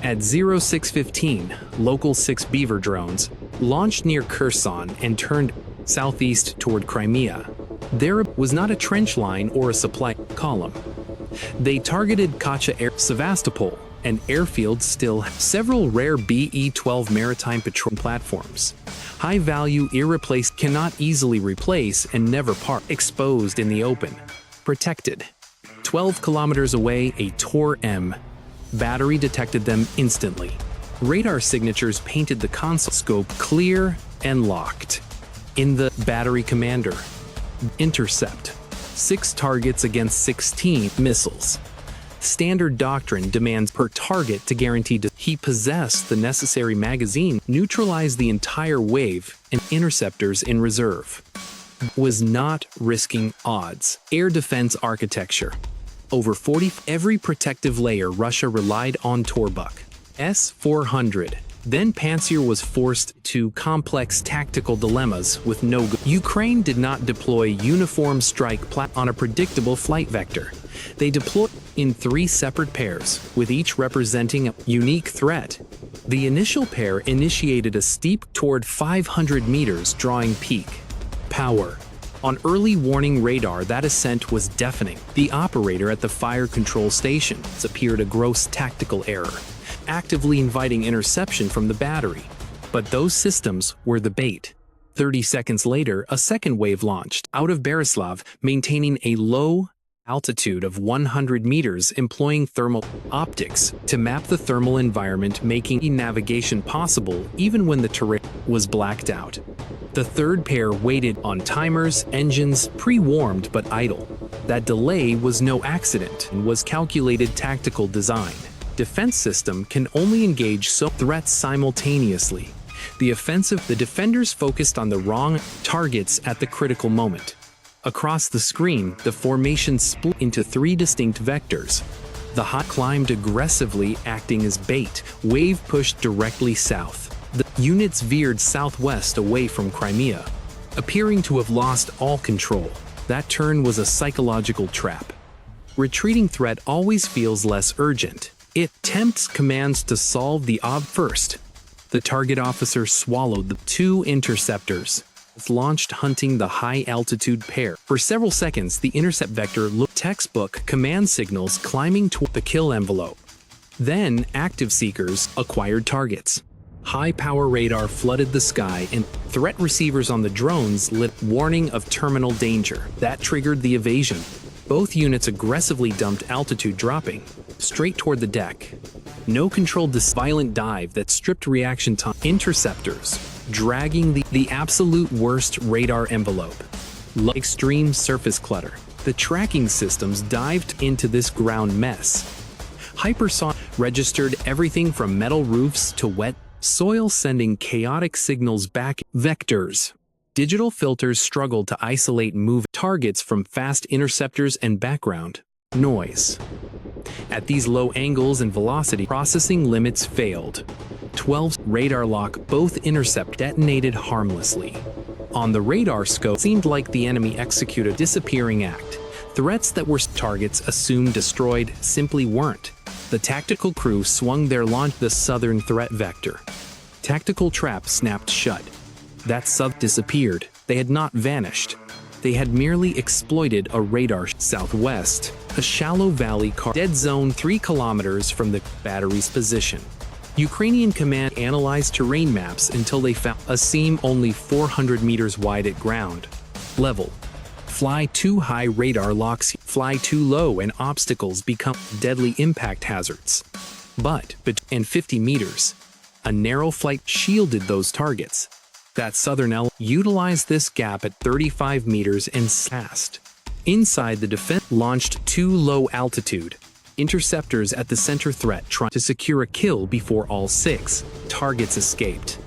At 0615, local 6 Beaver drones launched near Kherson and turned southeast toward Crimea. There was not a trench line or a supply column. They targeted Kacha, Sevastopol, and airfields still several rare BE-12 maritime patrol platforms. High-value, irreplaceable, cannot easily replace and never part, exposed in the open. Protected. 12 kilometers away, a Tor-M battery detected them instantly. Radar signatures painted the console scope clear and locked. In the battery commander, intercept 6 targets against 16 missiles. Standard doctrine demands per target to guarantee he possessed the necessary magazine, neutralize the entire wave, and interceptors in reserve. Was not risking odds. Air defense architecture. Over 40, every protective layer Russia relied on Torbuk. S-400. Then Pantsir was forced to complex tactical dilemmas with no good. Ukraine did not deploy uniform strike on a predictable flight vector. They deployed in 3 separate pairs, with each representing a unique threat. The initial pair initiated a steep toward 500 meters, drawing peak power. On early warning radar, that ascent was deafening. The operator at the fire control station appeared a gross tactical error, actively inviting interception from the battery. But those systems were the bait. 30 seconds later, a second wave launched out of Berislav, maintaining a low altitude of 100 meters, employing thermal optics to map the thermal environment, making navigation possible even when the terrain was blacked out. The third pair waited on timers, engines pre-warmed but idle. That delay was no accident and was calculated tactical design. Defense system can only engage so threats simultaneously. The defenders focused on the wrong targets at the critical moment. Across the screen, the formation split into 3 distinct vectors. The hot climbed aggressively, acting as bait. Wave pushed directly south. The units veered southwest away from Crimea, appearing to have lost all control. That turn was a psychological trap. Retreating threat always feels less urgent. It tempts commands to solve the first. The target officer swallowed the 2 interceptors. Launched hunting the high-altitude pair. For several seconds, the intercept vector looked textbook command signals climbing toward the kill envelope. Then, active seekers acquired targets. High-power radar flooded the sky, and threat receivers on the drones lit warning of terminal danger. That triggered the evasion. Both units aggressively dumped altitude, dropping straight toward the deck. No controlled this violent dive that stripped reaction time. Interceptors, dragging the absolute worst radar envelope. Extreme surface clutter. The tracking systems dived into this ground mess. Hypersonic registered everything from metal roofs to wet soil, sending chaotic signals back. Vectors. Digital filters struggled to isolate moving targets from fast interceptors and background noise. At these low angles and velocity, processing limits failed. 12 radar lock, both intercept detonated harmlessly. On the radar scope, it seemed like the enemy executed a disappearing act. Threats that were targets assumed destroyed simply weren't. The tactical crew swung their launch the southern threat vector. Tactical trap snapped shut. That sub disappeared. They had not vanished. They had merely exploited a radar southwest, a shallow valley dead zone 3 kilometers from the battery's position. Ukrainian command analyzed terrain maps until they found a seam only 400 meters wide at ground level. Fly too high, radar locks. Fly too low, and obstacles become deadly impact hazards. But between 50 meters, a narrow flight shielded those targets. That southern element utilized this gap at 35 meters and passed. Inside, the defense launched 2 low-altitude interceptors at the center threat, trying to secure a kill before all 6 targets escaped.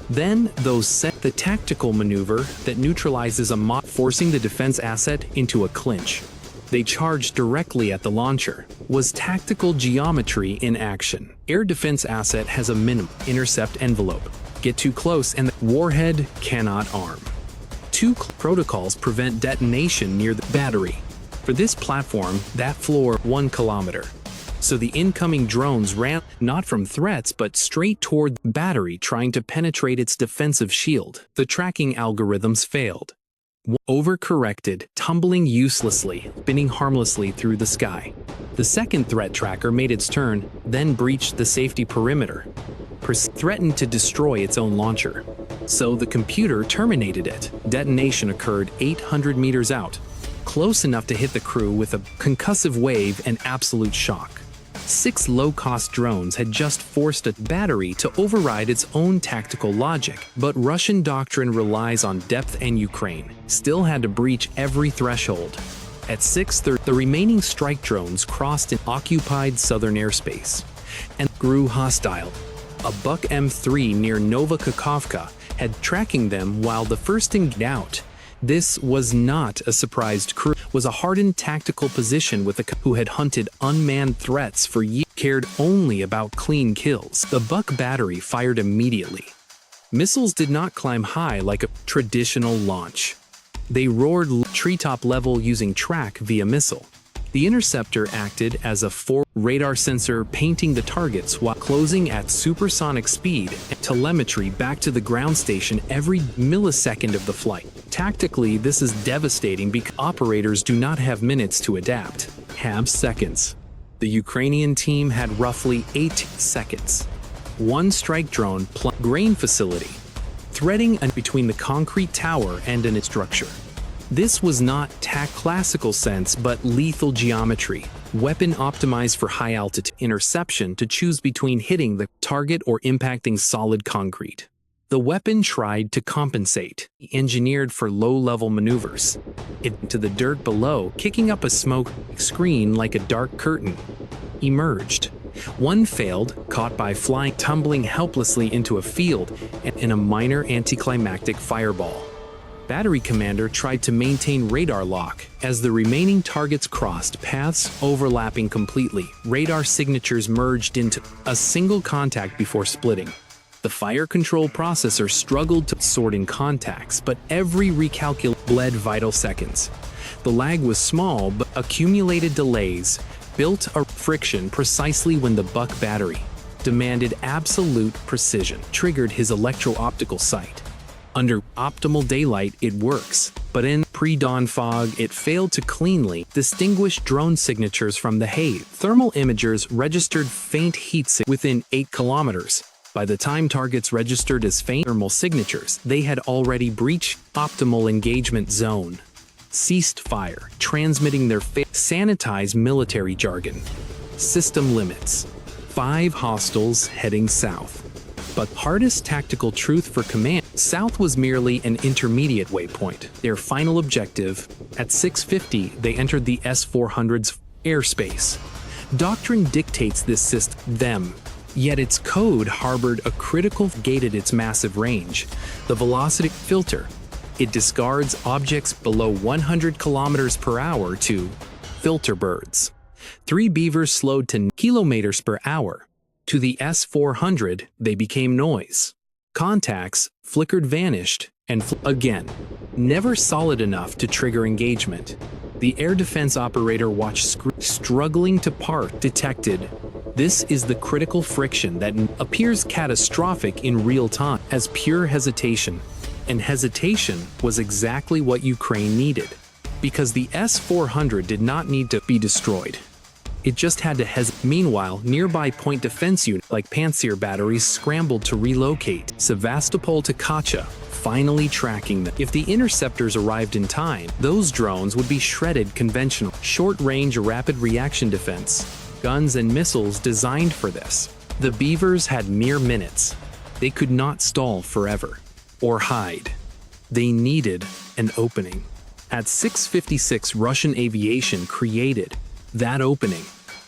Then, those set the tactical maneuver that neutralizes a forcing the defense asset into a clinch. They charged directly at the launcher. Was tactical geometry in action. Air defense asset has a minimum intercept envelope. get too close and the warhead cannot arm. Two protocols prevent detonation near the battery. For this platform, that floor 1 kilometer. So the incoming drones ran not from threats but straight toward the battery, trying to penetrate its defensive shield. The tracking algorithms failed. Overcorrected, tumbling uselessly, spinning harmlessly through the sky. The second threat tracker made its turn, then breached the safety perimeter. Threatened to destroy its own launcher. So the computer terminated it. Detonation occurred 800 meters out, close enough to hit the crew with a concussive wave and absolute shock. 6 low-cost drones had just forced a battery to override its own tactical logic, but Russian doctrine relies on depth, and Ukraine still had to breach every threshold. At 6:30, the remaining strike drones crossed an occupied southern airspace and grew hostile. A Buk M3 near Novokakhovka had tracking them while the first engaged out. This was not a surprised crew, was a hardened tactical position with a who had hunted unmanned threats for years, cared only about clean kills. The Buk battery fired immediately. Missiles did not climb high like a traditional launch. They roared treetop level using track via missile. The interceptor acted as a radar sensor, painting the targets while closing at supersonic speed and telemetry back to the ground station every millisecond of the flight. Tactically, this is devastating because operators do not have minutes to adapt, have seconds. The Ukrainian team had roughly 8 seconds. One strike drone grain facility, threading between the concrete tower and its structure. This was not classical sense but lethal geometry, weapon optimized for high altitude interception to choose between hitting the target or impacting solid concrete. The weapon tried to compensate, engineered for low-level maneuvers. It to the dirt below, kicking up a smoke screen like a dark curtain. Emerged. One failed, caught by flying, tumbling helplessly into a field in a minor anticlimactic fireball. Battery commander tried to maintain radar lock as the remaining targets crossed paths overlapping completely. Radar signatures merged into a single contact before splitting. The fire control processor struggled to sorting contacts, but every recalculation bled vital seconds. The lag was small, but accumulated delays built a friction precisely when the Buk battery demanded absolute precision, triggered his electro-optical sight. Under optimal daylight, it works, but in pre-dawn fog, it failed to cleanly distinguish drone signatures from the haze. Thermal imagers registered faint heat within 8 kilometers. By the time targets registered as faint thermal signatures, they had already breached optimal engagement zone. Ceased fire, transmitting their sanitized military jargon. System limits. 5 hostiles heading south. But hardest tactical truth for command, south was merely an intermediate waypoint. Their final objective, at 6:50, they entered the S-400's airspace. Doctrine dictates this system, yet its code harbored a critical gated its massive range, the velocity filter. It discards objects below 100 kilometers per hour to filter birds. 3 Beavers slowed to kilometers per hour. To the S-400, they became noise. Contacts flickered, vanished, and again. Never solid enough to trigger engagement. The air defense operator watched struggling to part detected. This is the critical friction that appears catastrophic in real time as pure hesitation. And hesitation was exactly what Ukraine needed. Because the S-400 did not need to be destroyed. It just had to hesitate. Meanwhile, nearby point defense units like Pantsir batteries scrambled to relocate Sevastopol to Kacha, finally tracking them. If the interceptors arrived in time, those drones would be shredded. Conventional, short-range rapid reaction defense, guns and missiles designed for this. The Beavers had mere minutes. They could not stall forever or hide. They needed an opening. At 6:56, Russian aviation created that opening.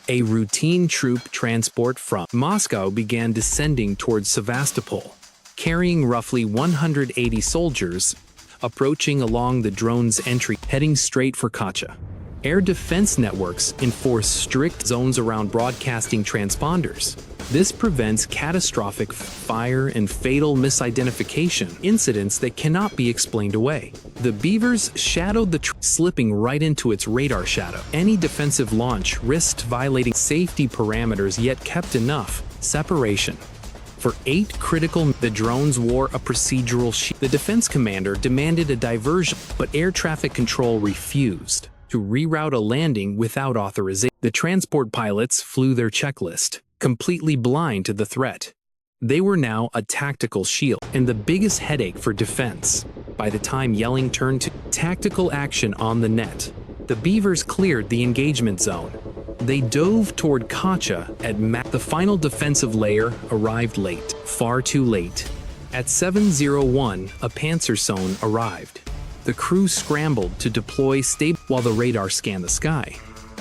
A routine troop transport from Moscow began descending towards Sevastopol, carrying roughly 180 soldiers, approaching along the drone's entry, heading straight for Kacha. Air defense networks enforce strict zones around broadcasting transponders. This prevents catastrophic fire and fatal misidentification incidents that cannot be explained away. The Beavers shadowed the slipping right into its radar shadow. Any defensive launch risked violating safety parameters, yet kept enough separation. For 8 critical, the drones wore a procedural shield. The defense commander demanded a diversion, but air traffic control refused to reroute a landing without authorization. The transport pilots flew their checklist, completely blind to the threat. They were now a tactical shield, and the biggest headache for defense. By the time yelling turned to tactical action on the net, the Beavers cleared the engagement zone. They dove toward Kacha at the final defensive layer arrived late, far too late. At 7:01, a Pantsir zone arrived. The crew scrambled to deploy stable while the radar scanned the sky.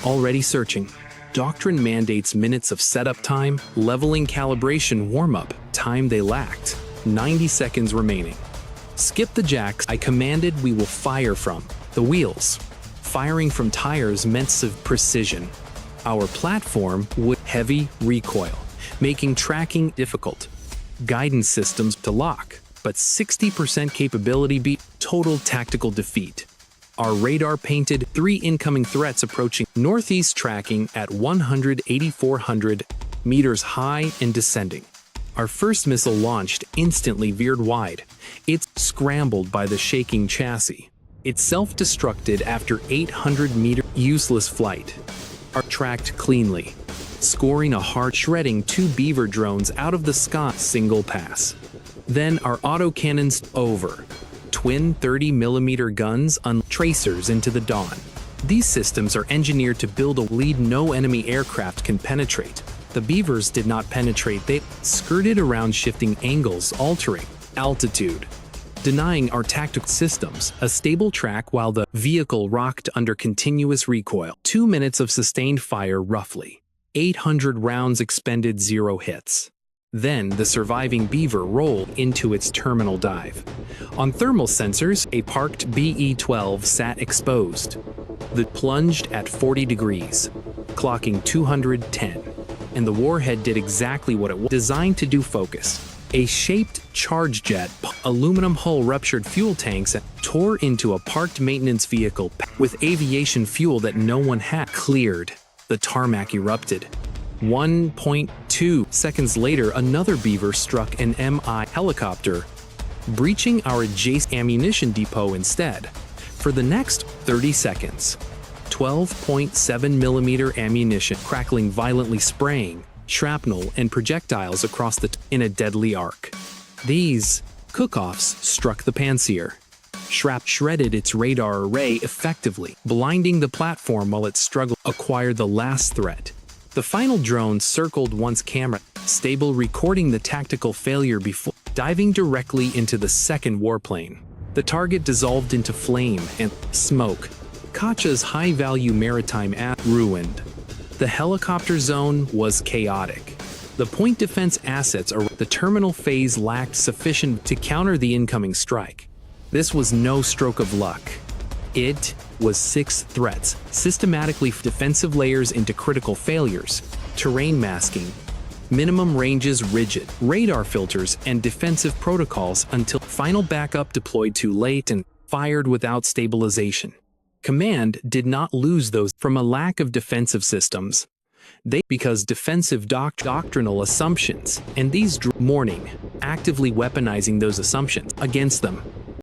Already searching. Doctrine mandates minutes of setup time, leveling calibration warm-up, time they lacked. 90 seconds remaining. Skip the jacks. I commanded we will fire from the wheels. Firing from tires meant precision. Our platform would heavy recoil, making tracking difficult. Guidance systems to lock, but 60% capability beat total tactical defeat. Our radar painted 3 incoming threats approaching northeast, tracking at 8,400 meters high and descending. Our first missile launched instantly veered wide. It's scrambled by the shaking chassis. It self-destructed after 800-meter useless flight. Our tracked cleanly, scoring a hard shredding 2 Beaver drones out of the sky single pass. Then our autocannons over. Twin 30mm guns tracers into the dawn. These systems are engineered to build a lead no enemy aircraft can penetrate. The Beavers did not penetrate, they skirted around shifting angles, altering altitude, denying our tactical systems a stable track while the vehicle rocked under continuous recoil. 2 minutes of sustained fire roughly. 800 rounds expended, 0 hits. Then the surviving Beaver rolled into its terminal dive. On thermal sensors, a parked BE-12 sat exposed. The plunged at 40 degrees, clocking 210. And the warhead did exactly what it was designed to do: focus. A shaped charge jet, aluminum hull ruptured fuel tanks and tore into a parked maintenance vehicle with aviation fuel that no one had cleared. The tarmac erupted. 1.2 seconds later, another Beaver struck an MI helicopter, breaching our adjacent ammunition depot instead. For the next 30 seconds, 12.7mm ammunition crackling violently, spraying shrapnel and projectiles across in a deadly arc. These cook-offs struck the Pantsir. Shredded its radar array effectively, blinding the platform while it struggled to acquire the last threat. The final drone circled once camera, stable, recording the tactical failure before diving directly into the second warplane. The target dissolved into flame and smoke. Kacha's high-value maritime asset ruined. The helicopter zone was chaotic. The point defense assets or the terminal phase lacked sufficient to counter the incoming strike. This was no stroke of luck. It was 6 threats, systematically defensive layers into critical failures, terrain masking, minimum ranges rigid, radar filters, and defensive protocols until final backup deployed too late and fired without stabilization. Command did not lose those from a lack of defensive systems. Because defensive doctrinal assumptions, and these morning, actively weaponizing those assumptions against them.